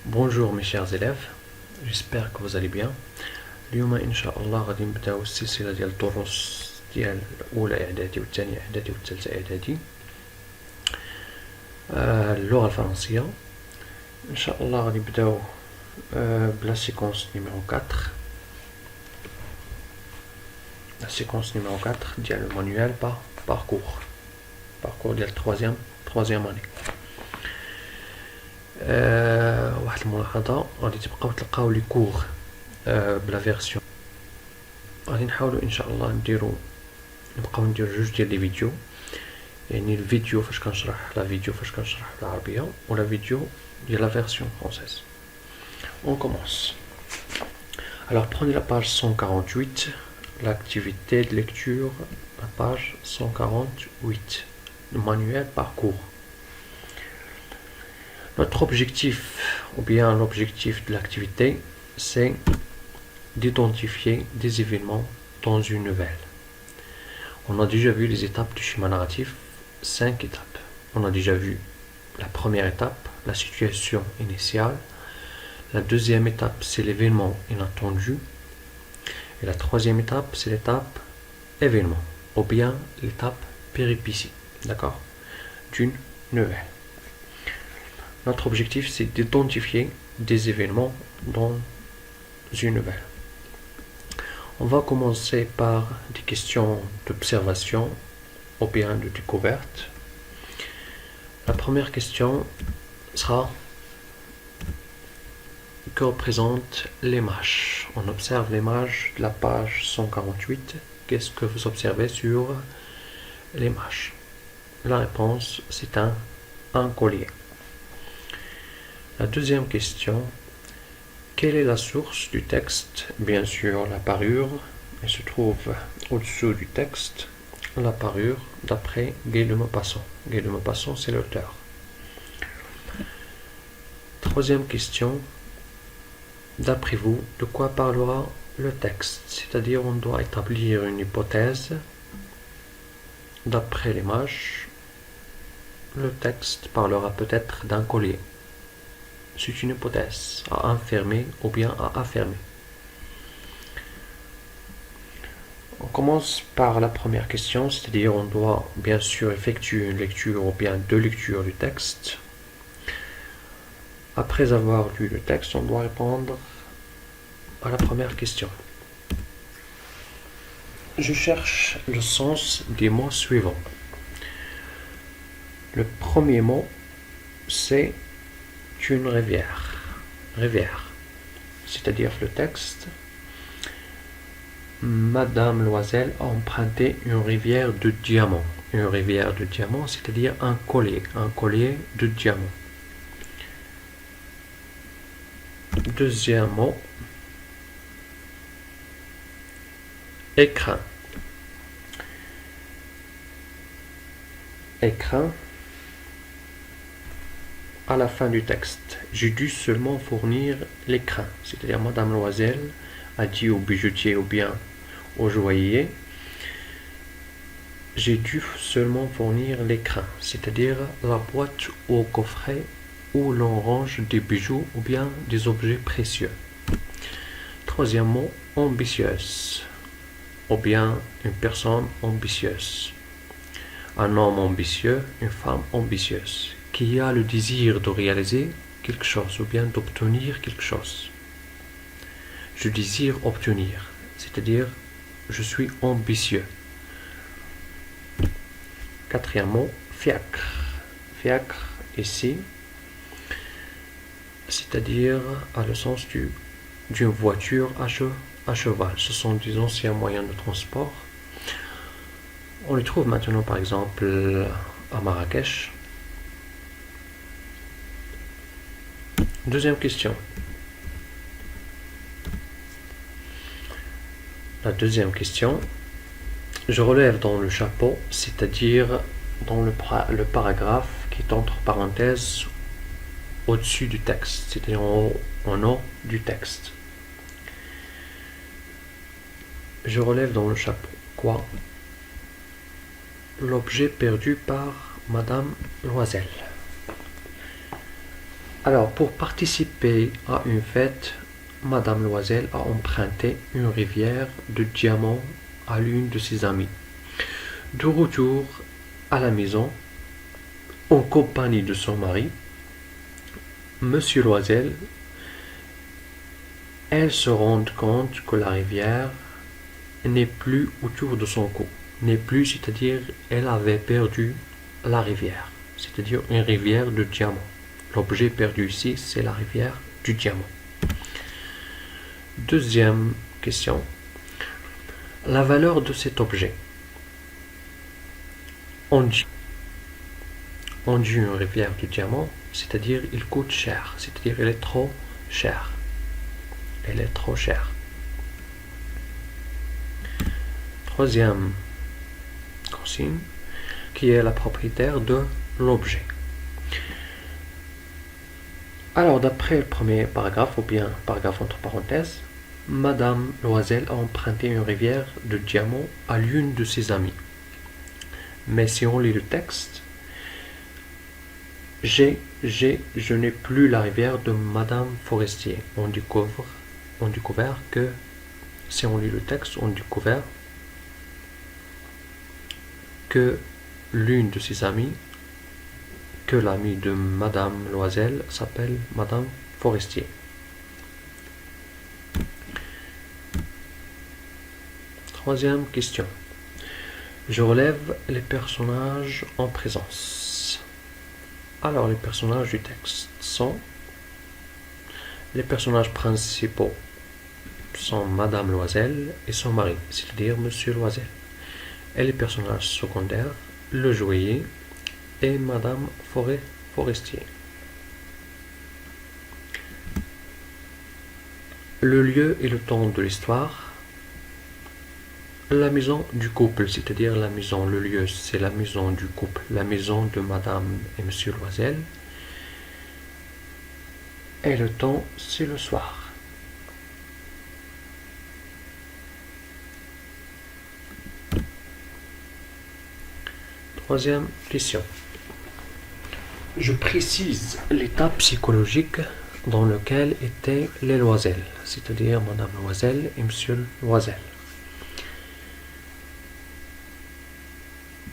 Bonjour mes chers élèves, j'espère que vous allez bien. اليوم إن شاء الله غادي نبداو السلسلة ديال الدروس ديال الأولى إعدادي والثانية إعدادي والثالثة إعدادي اللغة الفرنسية. إن شاء الله غادي نبداو بلا سيكونس نيميرو 4. La séquence numéro 4 ديال المانيوال parcours ديال troisième année. واحد الملاحظة، غادي تبقاو تلقاو لي كور بلا فيرسيون. غادي نحاولوا ان شاء الله نبقاو نديرو جوج ديال لي فيديو، يعني الفيديو فاش كنشرح لا فيديو فاش كنشرح بالعربية ولا فيديو ديال لا فيرسيون فرونسيز. On commence. Alors prenez la page 148, l'activité de lecture, la page 148, le manuel parcours. Notre objectif, ou bien l'objectif de l'activité, c'est d'identifier des événements dans une nouvelle. On a déjà vu les étapes du schéma narratif, 5 étapes. On a déjà vu la première étape, la situation initiale. La deuxième étape, c'est l'événement inattendu. Et la troisième étape, c'est l'étape événement, ou bien l'étape péripétie, d'accord, d'une nouvelle. Notre objectif, c'est d'identifier des événements dans une nouvelle. On va commencer par des questions d'observation ou bien de découverte. La première question sera: que représente l'image? On observe l'image de la page 148. Qu'est-ce que vous observez sur l'image? La réponse, c'est un collier. La deuxième question: quelle est la source du texte? Bien sûr, la parure. Elle se trouve au-dessous du texte. La parure d'après Guy de Maupassant. Guy de Maupassant, c'est l'auteur. Troisième question: d'après vous, de quoi parlera le texte? C'est-à-dire, on doit établir une hypothèse. D'après l'image, le texte parlera peut-être d'un collier. C'est une hypothèse à infirmer ou bien à affirmer. On commence par la première question, c'est-à-dire on doit bien sûr effectuer une lecture ou bien deux lectures du texte. Après avoir lu le texte, on doit répondre à la première question. Je cherche le sens des mots suivants. Le premier mot, c'est une rivière. Rivière. C'est-à-dire le texte: Madame Loisel a emprunté une rivière de diamants. Une rivière de diamants, c'est-à-dire un collier de diamants. Deuxième mot, écrin. Écrin. À la fin du texte, j'ai dû seulement fournir l'écrin, c'est-à-dire Madame Loisel a dit au bijoutier ou bien au joaillier: j'ai dû seulement fournir l'écrin, c'est-à-dire la boîte au coffret où l'on range des bijoux ou bien des objets précieux. Troisième mot, ambitieuse, ou bien une personne ambitieuse. Un homme ambitieux, une femme ambitieuse, qui a le désir de réaliser quelque chose ou bien d'obtenir quelque chose. Je désire obtenir, c'est-à-dire je suis ambitieux. Quatrième mot, fiacre. Fiacre ici, c'est-à-dire à le sens d'une voiture à cheval. Ce sont des anciens moyens de transport. On les trouve maintenant par exemple à Marrakech. Deuxième question. La deuxième question, je relève dans le chapeau, c'est-à-dire dans le paragraphe qui est entre parenthèses au-dessus du texte, c'est-à-dire en haut du texte. Je relève dans le chapeau quoi? L'objet perdu par Madame Loisel. Alors, pour participer à une fête, Madame Loisel a emprunté une rivière de diamants à l'une de ses amies. De retour à la maison, en compagnie de son mari, Monsieur Loisel, elle se rend compte que la rivière n'est plus autour de son cou. N'est plus, c'est-à-dire elle avait perdu la rivière, c'est-à-dire une rivière de diamants. L'objet perdu ici, c'est la rivière du diamant. Deuxième question. La valeur de cet objet. On dit une rivière de diamants, c'est-à-dire il coûte cher, c'est-à-dire elle est trop chère. Elle est trop chère. Troisième consigne, qui est la propriétaire de l'objet. Alors, d'après le premier paragraphe, ou bien paragraphe entre parenthèses, Madame Loisel a emprunté une rivière de diamants à l'une de ses amies. Mais si on lit le texte, je n'ai plus la rivière de Madame Forestier. On découvre que, si on lit le texte, on découvre que l'une de ses amies, que l'amie de Madame Loisel s'appelle Madame Forestier. Troisième question. Je relève les personnages en présence. Alors, les personnages du texte sont... Les personnages principaux sont Madame Loisel et son mari, c'est-à-dire Monsieur Loisel. Et les personnages secondaires, le joaillier et Madame Forestier. Le lieu et le temps de l'histoire. La maison du couple, c'est-à-dire la maison, le lieu, c'est la maison du couple, la maison de Madame et Monsieur Loisel. Et le temps, c'est le soir. Troisième question. Je précise l'état psychologique dans lequel étaient les Loisel, c'est-à-dire Madame Loisel et Monsieur Loisel.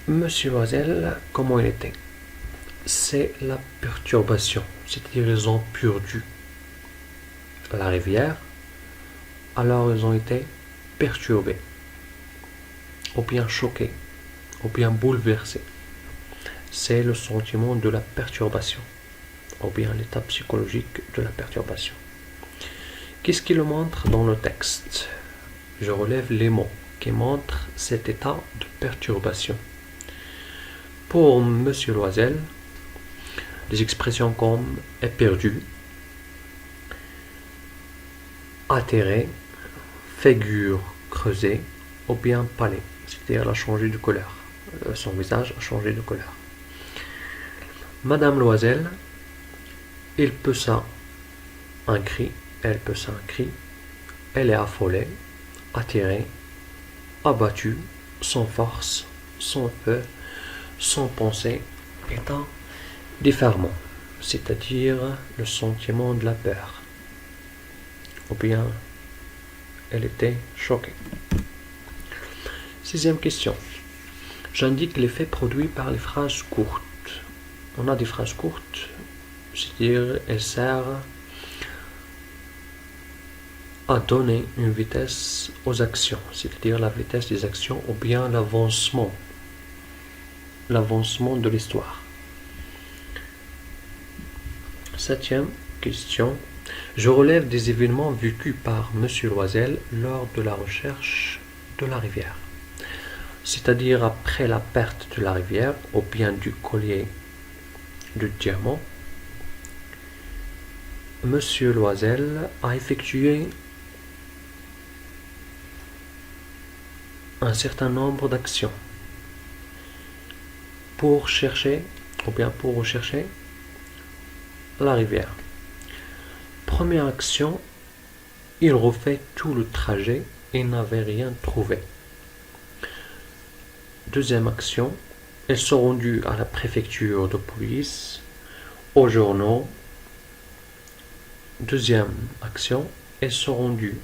Monsieur Loisel, comment il était? C'est la perturbation, c'est-à-dire ils ont perdu la rivière, alors ils ont été perturbés, ou bien choqués, ou bien bouleversés. C'est le sentiment de la perturbation, ou bien l'état psychologique de la perturbation. Qu'est-ce qui le montre dans le texte? Je relève les mots qui montrent cet état de perturbation. Pour Monsieur Loisel, les expressions comme est perdu, atterré, figure creusée, ou bien pâlé, c'est-à-dire elle a changé de couleur. Son visage a changé de couleur. Madame Loisel, il poussa un cri, elle poussa un cri, elle est affolée, attirée, abattue, sans force, sans feu, sans pensée, étant différemment, c'est-à-dire le sentiment de la peur. Ou bien, elle était choquée. Sixième question. J'indique l'effet produit par les phrases courtes. On a des phrases courtes, c'est-à-dire elles servent à donner une vitesse aux actions, c'est-à-dire la vitesse des actions ou bien l'avancement de l'histoire. Septième question. Je relève des événements vécus par Monsieur Loisel lors de la recherche de la rivière. C'est-à-dire après la perte de la rivière ou bien du collier de diamant, Monsieur Loisel a effectué un certain nombre d'actions pour chercher ou bien pour rechercher la rivière. Première action, il refait tout le trajet et n'avait rien trouvé. Deuxième action, ils sont rendus à la préfecture de police, aux journaux, Deuxième action, elles sont rendues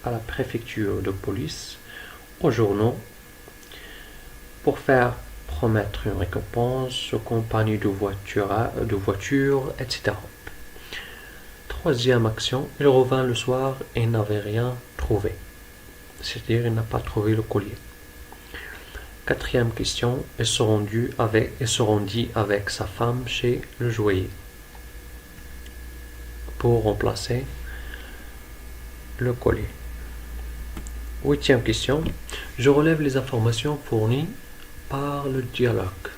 à la préfecture de police, aux journaux, pour faire promettre une récompense aux compagnies de voitures, etc. Troisième action, il revint le soir et n'avait rien trouvé. C'est-à-dire, il n'a pas trouvé le collier. Quatrième question, il se rendit avec sa femme chez le joaillier pour remplacer le collier. Huitième question, je relève les informations fournies par le dialogue.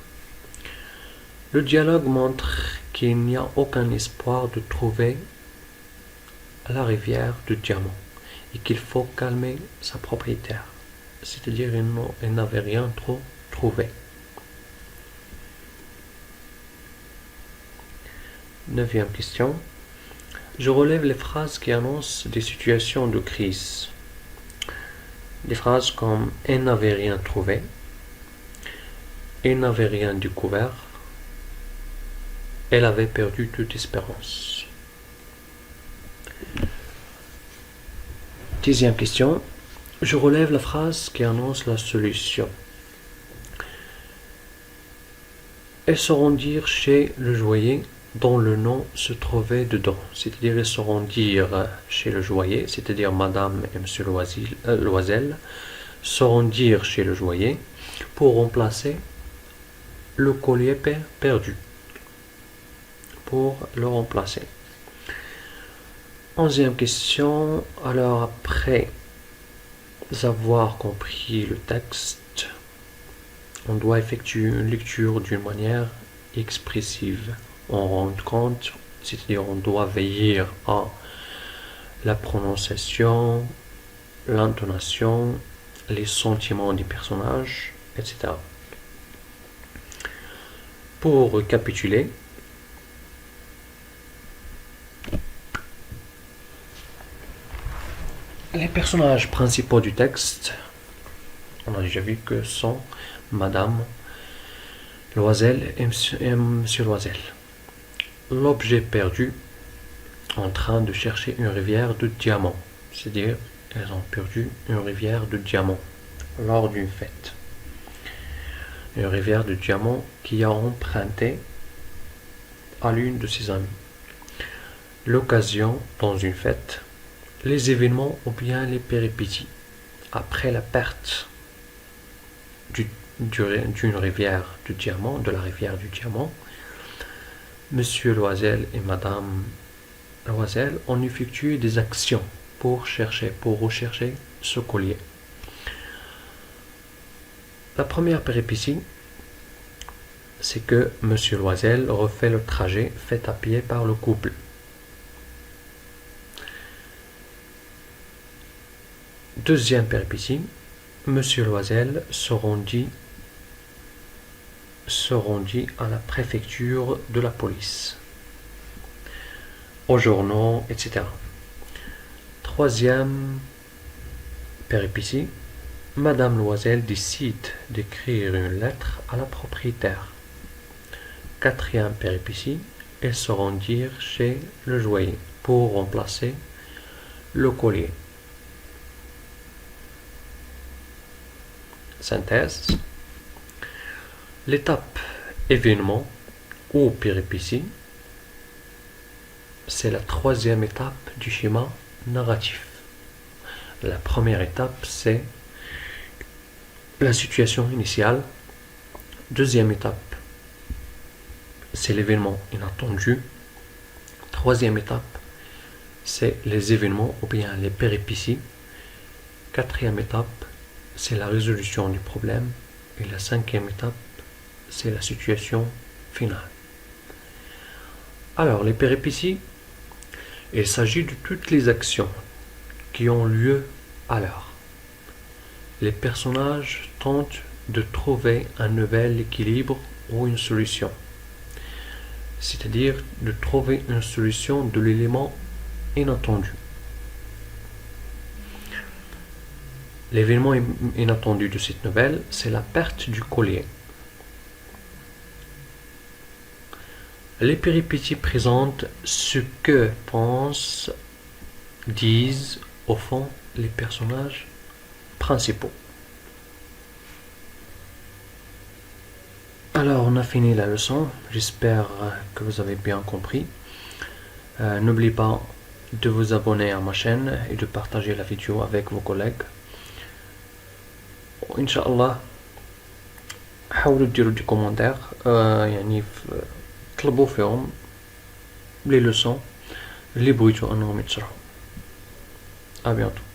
Le dialogue montre qu'il n'y a aucun espoir de trouver la rivière de diamant et qu'il faut calmer sa propriétaire, c'est-à-dire il n'avait rien trop trouvé. Neuvième question, je relève les phrases qui annoncent des situations de crise. Des phrases comme « elle n'avait rien trouvé »,« elle n'avait rien découvert »,« elle avait perdu toute espérance ». Dixième question, je relève la phrase qui annonce la solution. Elles se rendirent chez le joaillier dont le nom se trouvait dedans. C'est-à-dire, elles se rendirent chez le joaillier, c'est-à-dire Madame et Monsieur Loisel se rendirent chez le joaillier pour remplacer le collier perdu. Pour le remplacer. Onzième question, alors après avoir compris le texte, on doit effectuer une lecture d'une manière expressive. On rend compte, c'est-à-dire on doit veiller à la prononciation, l'intonation, les sentiments des personnages, etc. Pour récapituler, les personnages principaux du texte, on a déjà vu que sont Madame Loisel et Monsieur Loisel. L'objet perdu en train de chercher une rivière de diamants, c'est-à-dire elles ont perdu une rivière de diamants lors d'une fête. Une rivière de diamants qui a emprunté à l'une de ses amies. L'occasion dans une fête, les événements ou bien les péripéties. Après la perte d'une rivière de diamants, de la rivière du diamant, Monsieur Loisel et Madame Loisel ont effectué des actions pour rechercher ce collier. La première péripétie, c'est que Monsieur Loisel refait le trajet fait à pied par le couple. Deuxième péripétie, Monsieur Loisel se rendit à la préfecture de la police, aux journaux, etc. Troisième péripétie, Madame Loisel décide d'écrire une lettre à la propriétaire. Quatrième péripétie, elles se rendirent chez le joaillier pour remplacer le collier. Synthèse. L'étape événement ou péripétie, c'est la troisième étape du schéma narratif. La première étape, c'est la situation initiale. Deuxième étape, c'est l'événement inattendu. Troisième étape, c'est les événements ou bien les péripéties. Quatrième étape, c'est la résolution du problème. Et la cinquième étape, c'est la situation finale. Alors, les péripéties, il s'agit de toutes les actions qui ont lieu alors. Les personnages tentent de trouver un nouvel équilibre ou une solution. C'est-à-dire de trouver une solution de l'élément inattendu. L'événement inattendu de cette nouvelle, c'est la perte du collier. Les péripéties présentent ce que pensent, disent au fond les personnages principaux. Alors, on a fini la leçon. J'espère que vous avez bien compris. N'oubliez pas de vous abonner à ma chaîne et de partager la vidéo avec vos collègues. Inch'Allah, حاولوا ديروا دي كومونتير يعني طلبوا فيهم لي لوسون اللي بغيتو انهم يتشرحوا. À bientôt.